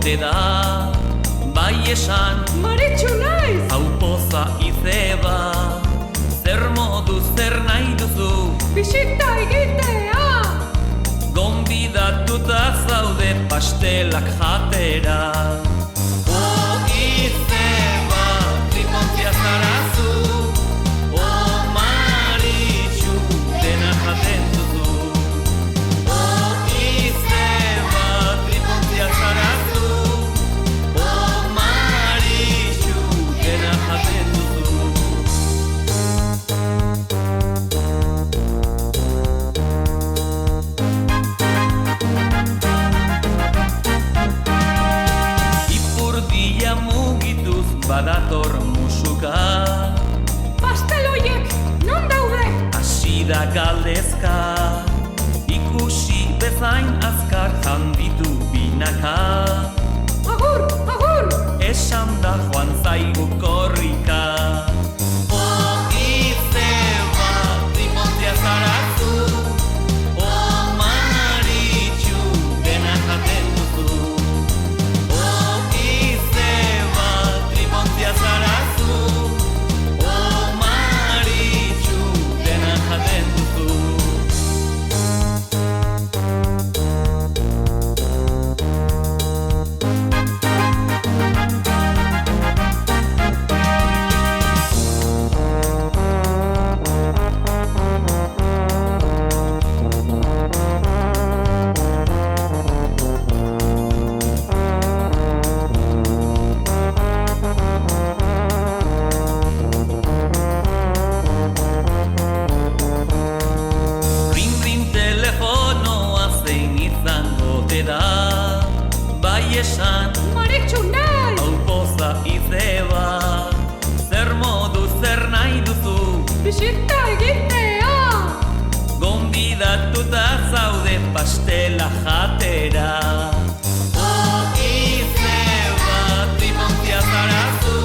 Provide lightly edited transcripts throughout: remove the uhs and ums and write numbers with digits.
ote da, bai esan Maritxu naiz! hau poza izeba. Zer modu, zer nahi duzu, Bisita egitea! gonbidatuta zaude pastelak jatera. Izeba, tripontzia zarazu, Maritxu, dena jaten duzu. Izeba, tripontzia zarazu, Maritxu, dena jaten duzu. Ipurdia mugituz badator musuka, Pasteloiek, non daude? hasi da galdezka, ikusi bezain azkar handitu binaka. Agur, agur! Esan da joan zaigu korrika. Izeba, tripontzia zarazu, Maritxu, dena jaten duzu. Izeba, tripontzia zarazu, Maritxu, dena jaten duzu. Ring telefonoa zein izango te da, bai esan Maritxu naiz! hau poza izeba. Zer modu, zer nahi duzu, Bisita egitea! gonbidatuta zaude pastela jatera. Izeba, tripontzia zarazu,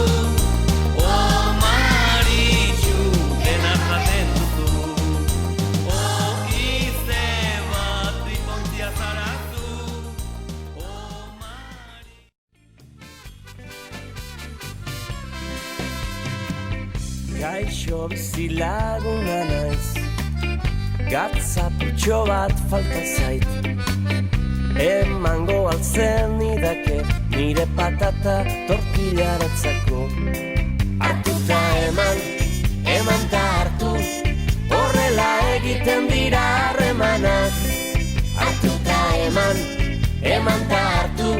Maritxu, dena jaten duzu. Izeba, tripontzia zarazu, Gaixo bizilaguna naiz, gatzaputxo bat falta zait. Emango altzen idake nire patata tortillaratzako. Hartuta eman, eman ta hartu, horrela egiten dira harremanak. Hartuta eman, eman ta hartu,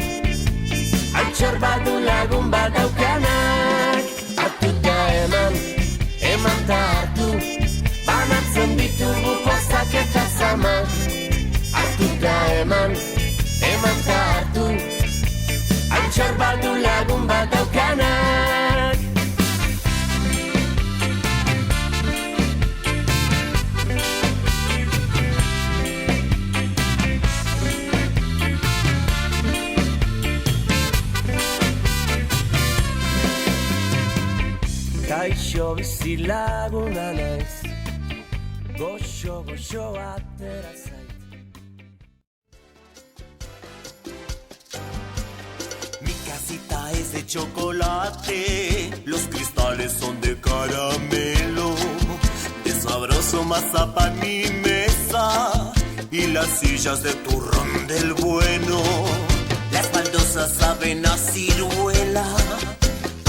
altxor badu lagun bat daukanak. Hartuta eman, eman ta hartu, banatzen ditugu pozak eta zamak. Hartuta eman, eman ta hartu, altxor badu lagun bat daukanak. Gaixo bizilaguna naiz, goxo atera zait. Mi casita es de chocolate, los cristales son de caramelo, de sabroso mazapán mi mesa y las sillas de turrón del bueno. Las baldosas saben a ciruela,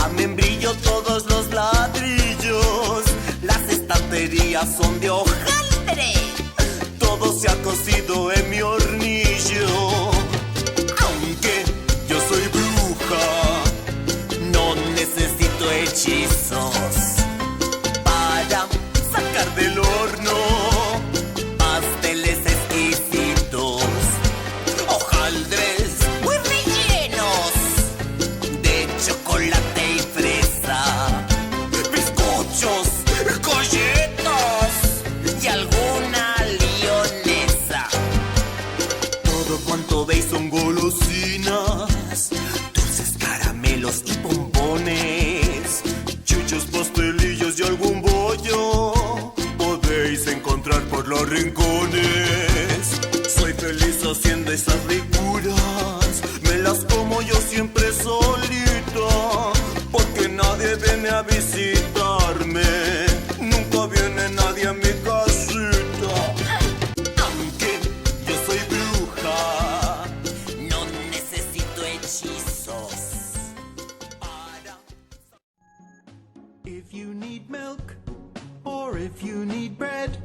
a membrillo todos los ladrillos, las estanterías son de hojaldre, todo se ha cocido en mi hornillo. Aunque yo soy bruja, no necesito hechizos para sacar del horno pasteles exquisitos, hojaldres muy rellenos de chocolate y fresa, bizcochos, galletas If you need milk or if you need bread,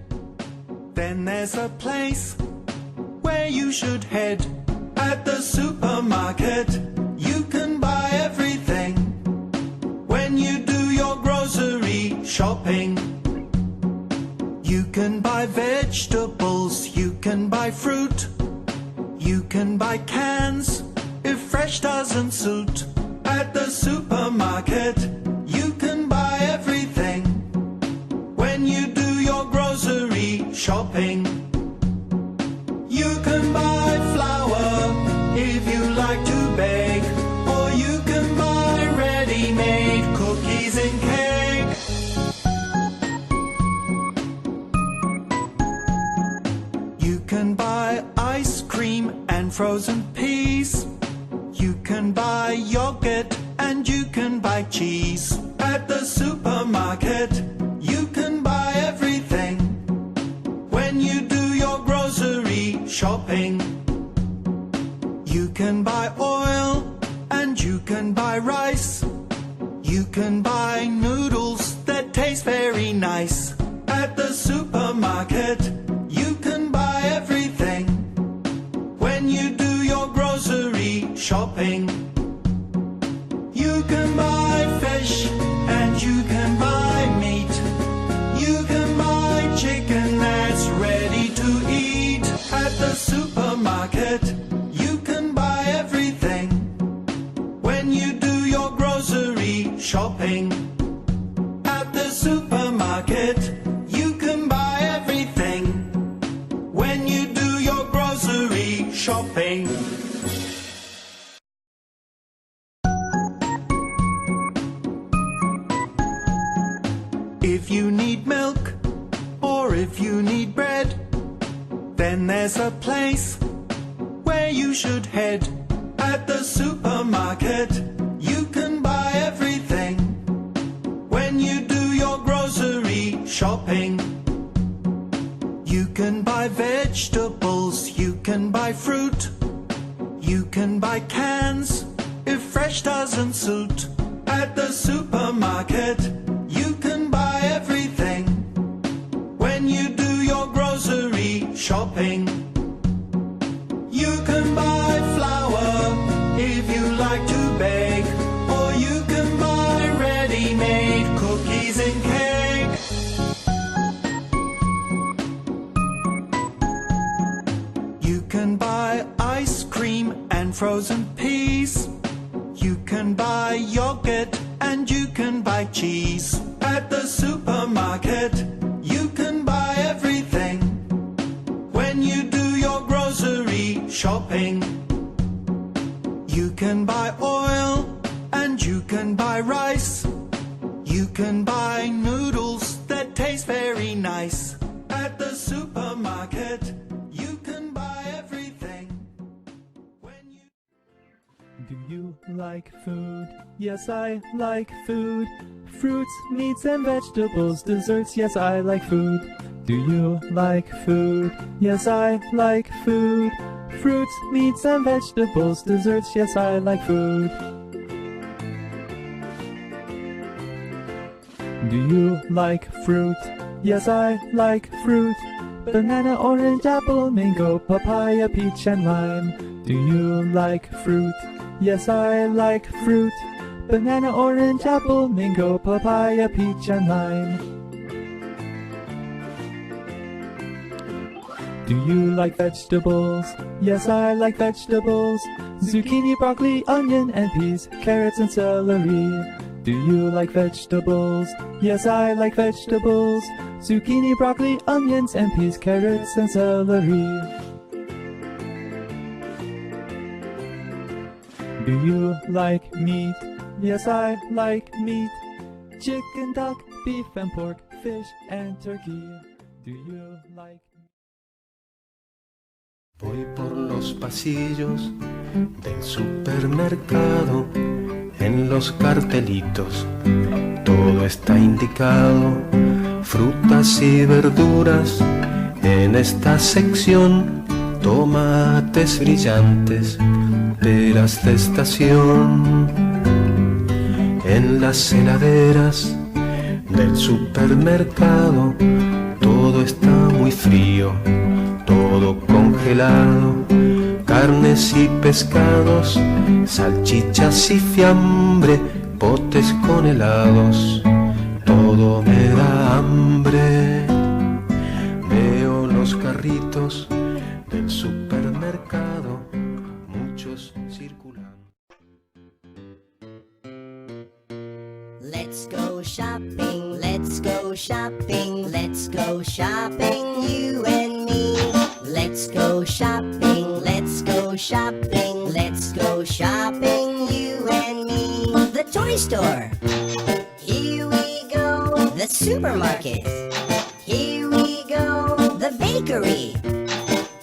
then there's a place where you should head. At the supermarket, you can buy everything. When you do your grocery shopping, you can buy vegetables, you can buy fruit, you can buy cans if fresh doesn't suit. At the supermarket, you can buy everything. When you do your grocery shopping, you can buy flour if you like to bake, or you can buy ready-made cookies and cake. You can buy ice cream and frozen peas. You can buy yogurt and you can buy cheese. At the supermarket, you can buy everything. When you do your grocery shopping, you can buy oil and you can buy rice. You can buy noodles that taste very nice. At the supermarket, you can buy everything. When you do your grocery shopping, you can buy fish and you can buy meat. You can buy chicken that's ready to eat. At the supermarket, you can buy everything. When you do your grocery shopping, at the supermarket, you can buy everything. When you do your grocery shopping. If you need milk or if you need bread, then there's a place where you should head. At the supermarket, you can buy everything. When you do your grocery shopping, you can buy vegetables, you can buy fruit, you can buy cans if fresh doesn't suit. At the supermarket, you can buy everything. When you do your grocery shopping, you can buy flour if you like to bake, or you can buy ready-made cookies and cake. You can buy ice cream and frozen peas. You can buy yogurt and you can buy cheese. At the supermarket, you can buy everything. When you do your grocery shopping, you can buy oil and you can buy rice. You can buy noodles that taste very nice. At the supermarket, you can buy everything. When you... Do you like food? Yes, I like food. Fruits, meats, and vegetables, desserts, yes, I like food. Do you like food? Yes, I like food. Fruits, meats, and vegetables, desserts, yes, I like food. Do you like fruit? Yes, I like fruit. Banana, orange, apple, mango, papaya, peach, and lime. Do you like fruit? Yes, I like fruit. Banana, orange, apple, mango, papaya, peach, and lime. Do you like vegetables? Yes, I like vegetables. Zucchini, broccoli, onion, and peas, carrots, and celery. Do you like vegetables? Yes, I like vegetables. Zucchini, broccoli, onions, and peas, carrots, and celery. Do you like meat? Yes, I like meat. Chicken, duck, beef, and pork, fish, and turkey. Do you like... Voy por los pasillos del supermercado, en los cartelitos todo está indicado, frutas y verduras en esta sección, tomates brillantes, peras de estación. En las heladeras del supermercado. Todo está muy frío, todo congelado. Carnes y pescados, salchichas y fiambre, potes con helados. Todo me da hambre. Veo los carritos del supermercado, muchos circulando. Let's go shopping, let's go shopping, let's go shopping, you and me. Let's go shopping, let's go shopping, let's go shopping, you and me. The toy store, here we go. The supermarket, here we go. The bakery,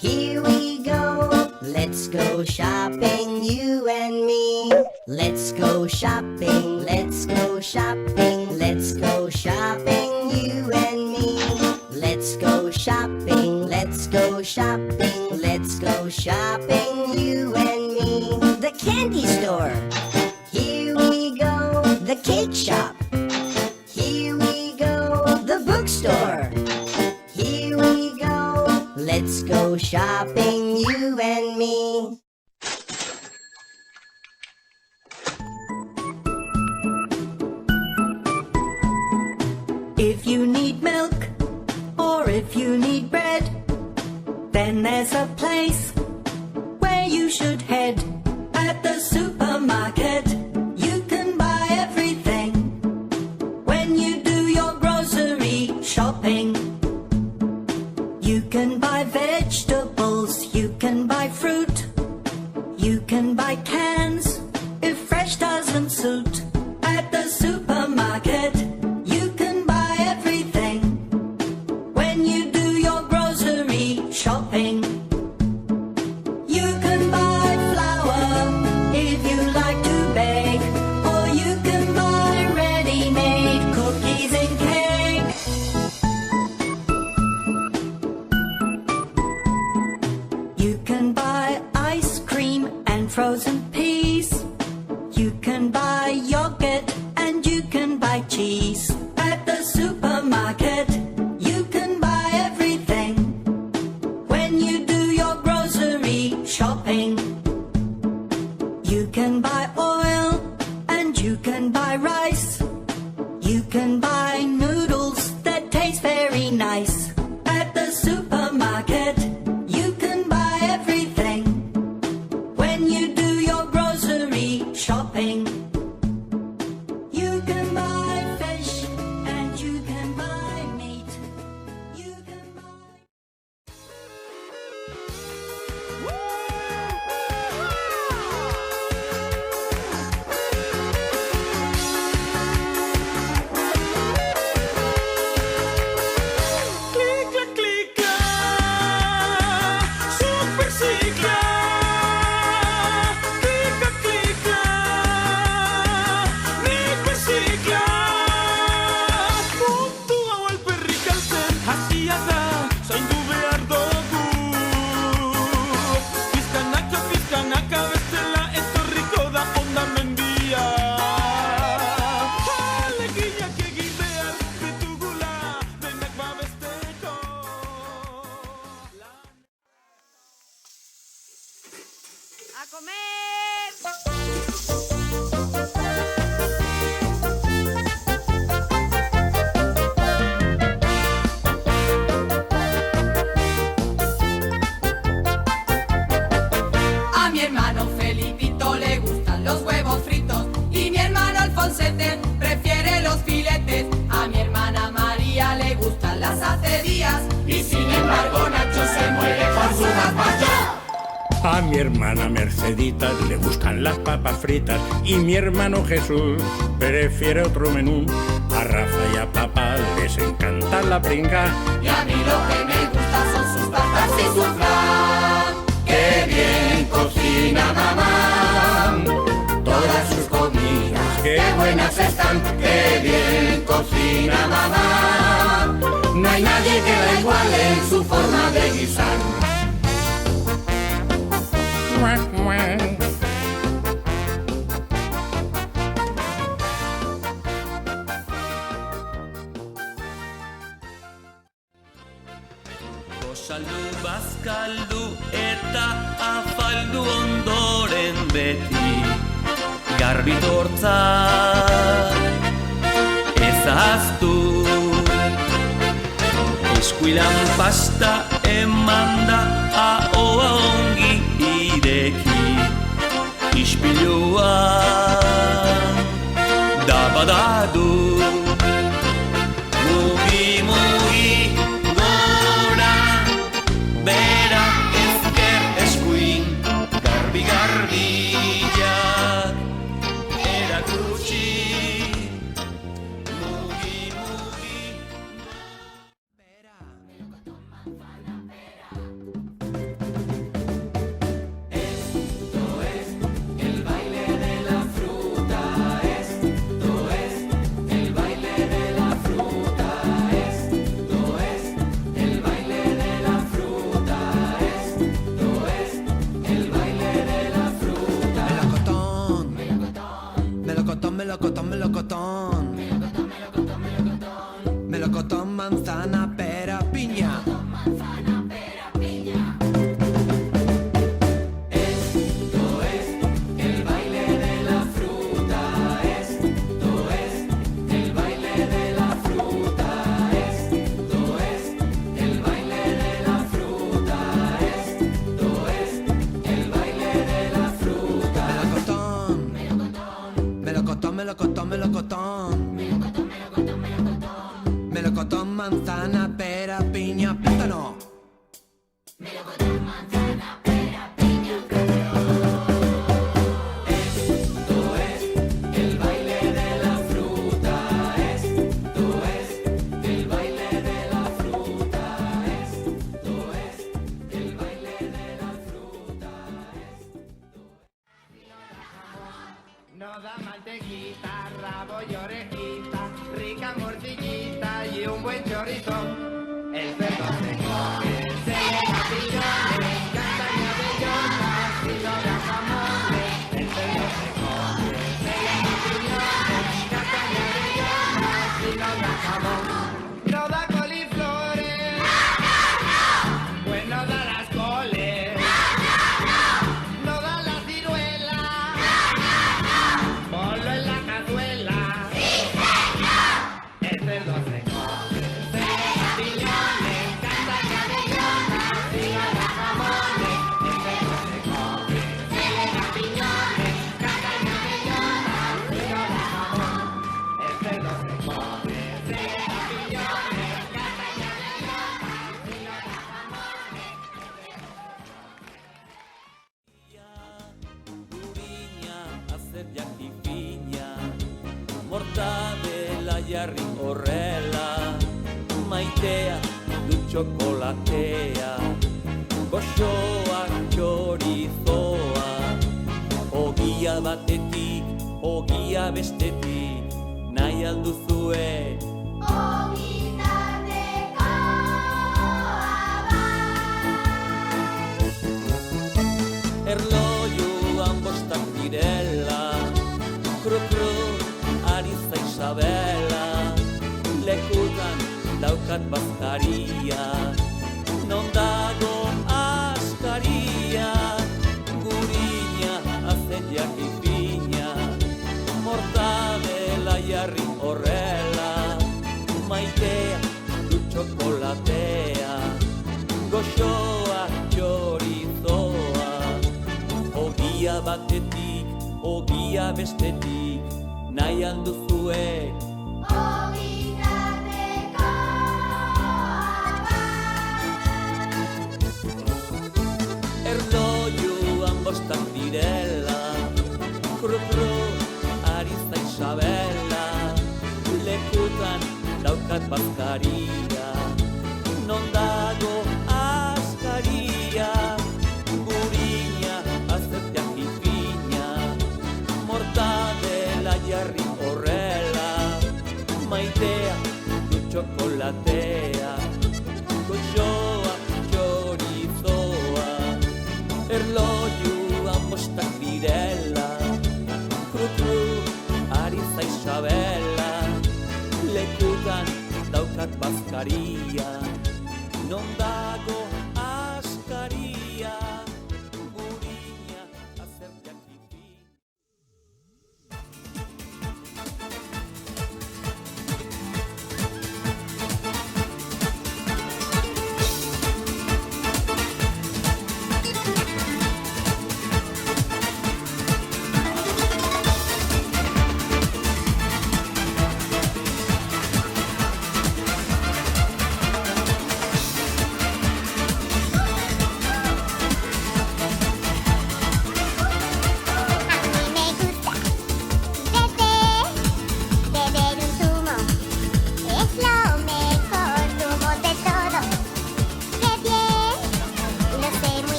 here we go. Let's go shopping, you and me. Let's go shopping, let's go shopping, let's go shopping, you and me. Let's go shopping, let's go shopping, let's go shopping, you and me. The candy store, here we go. The cake shop, here we go. The bookstore, here we go. Let's go shopping, you and me. If you need milk, or if you need bread, then there's a place where you should head. At the supermarket, you can buy everything. When you do your grocery shopping, you can buy vegetables, you can buy fruit, you can buy cans if fresh doesn't suit. At the supermarket, you can buy everything. When you do your grocery shopping, you can buy flour if you like to bake, or you can buy ready-made cookies and cake. You can buy ice cream and frozen peas. You can buy yogurt and you can buy cheese. At the supermarket, you can buy everything. When you do your grocery shopping, you can buy oil and you can buy rice. You can buy noodles that taste very nice. At the supermarket, you can buy everything. When you do your grocery shopping, you can buy fish and you can buy meat. You can buy... Clica, clica, super cicla. Clica, clica, microcicla. Puntua al perricalcen, hasiada, sain dubear dugu. Pizkanaka, bestela, etorriko da onda mendia. Alegiak egin behar ditugula, denak babesteko. ¡A comer! A mi hermano Felipito le gustan los huevos fritos y mi hermano Alfonsete prefiere los filetes. A mi hermana María le gustan las acedías y sin embargo Nacho se muere con su gazpacho. A mi hermana Mercedita le gustan las papas fritas y mi hermano Jesús prefiere otro menú. A Rafa y a papá les encanta la pringa. Y a mí lo que me gusta son sus tartas y su flan. ¡Qué bien cocina mamá! Todas sus comidas, qué buenas están. ¡Qué bien cocina mamá! No hay nadie que la iguale en su forma de guisar. Gosaldu, bazkaldu eta afaldu ondoren beti garbitortza ezaztu. Eskuilan pasta emanda ahoa ongi ireki ispilua dabadadu. Mugi, mugi, gora, bera, ezker, eskuin, garbi, garbiak, erakutsi. Mugi, mugi, melocotón, melocotón. Melocotón, manzana, pera, piña. Esto es el baile de la fruta. Esto es el baile de la fruta. Esto es el baile de la fruta. Esto es el baile de la fruta. Melocotón, melocotón, melocotón, melocotón. Melocotón, manzana, pera, piña, plátano. Melocotón, manzana, pera, piña, Esto es el baile de la fruta. Esto es el baile de la fruta. Esto es el baile de la fruta. No da mantequita, rabo y orejita, rica morcillita y un buen chorizo. El cerdo se come, se le da piñones, castaña bellotas y no da jamones. El cerdo se come, se le da piñones, castaña bellotas y no da jamón. No da coliflores, pues no da las coles. No da la ciruela, ponlo en la cazuela. El cerdo se come, se le da piñones, castaña bellotas y no da jamones. El cerdo se come, se le da piñones, castaña bellotas y no da jamón. El cerdo se come, se le da piñones, castaña bellotas y no da jamones. Gurina, azeriak ipina, mortadela jarri horrela, maitea du txokolatea, goxoak txorizoa, ogia batetik, ogia bestetik, nahi alduzue. Erlojuan bostak direla, kru-kru, Ariza Isabela, lekutan daukat bazkaria, non dago askaria, gurina, azeriak ipina, mortadela jarri horrela, maitea du txokolatea, goxoa txorizoa, ogia batetik, ogia bestetik, nahi alduzue. Erlojuan bostak direla, kru-kru, Ariza Isabela, lekutan daukat bazkaria, non dago askaria, gurina, azeriak ipina, mortadela jarri horrela, maitea du txokolatea, goxoa txorizoa, erlojuan bostak direla, kru-kru, Ariza Isabela, lekutan daukat bazkaria, non dago askaria, gurina azerdiak ipini.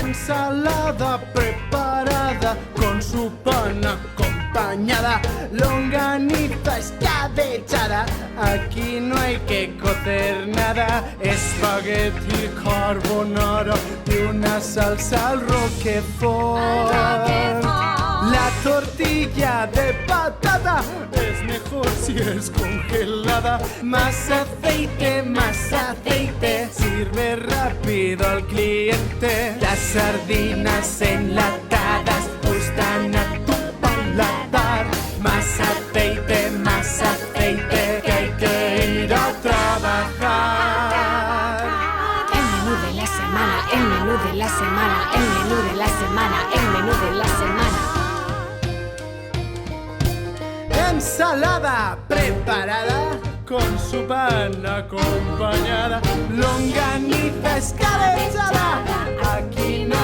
Ensalada preparada con su pan acompañada, longaniza escabechada, aquí no hay que cocer nada, espagueti carbonara y una salsa al roquefort. La tortilla de patata es mejor si es congelada. Más aceite, sirve rápido al cliente. Las sardinas enlatadas gustan a tu paladar. Más aceite, que hay que ir a trabajar. El menú de la semana, el menú de la semana, el menú de la semana, el menú de la semana. Ensalada preparada con su pan acompañada, longaniza escabechada, aquí no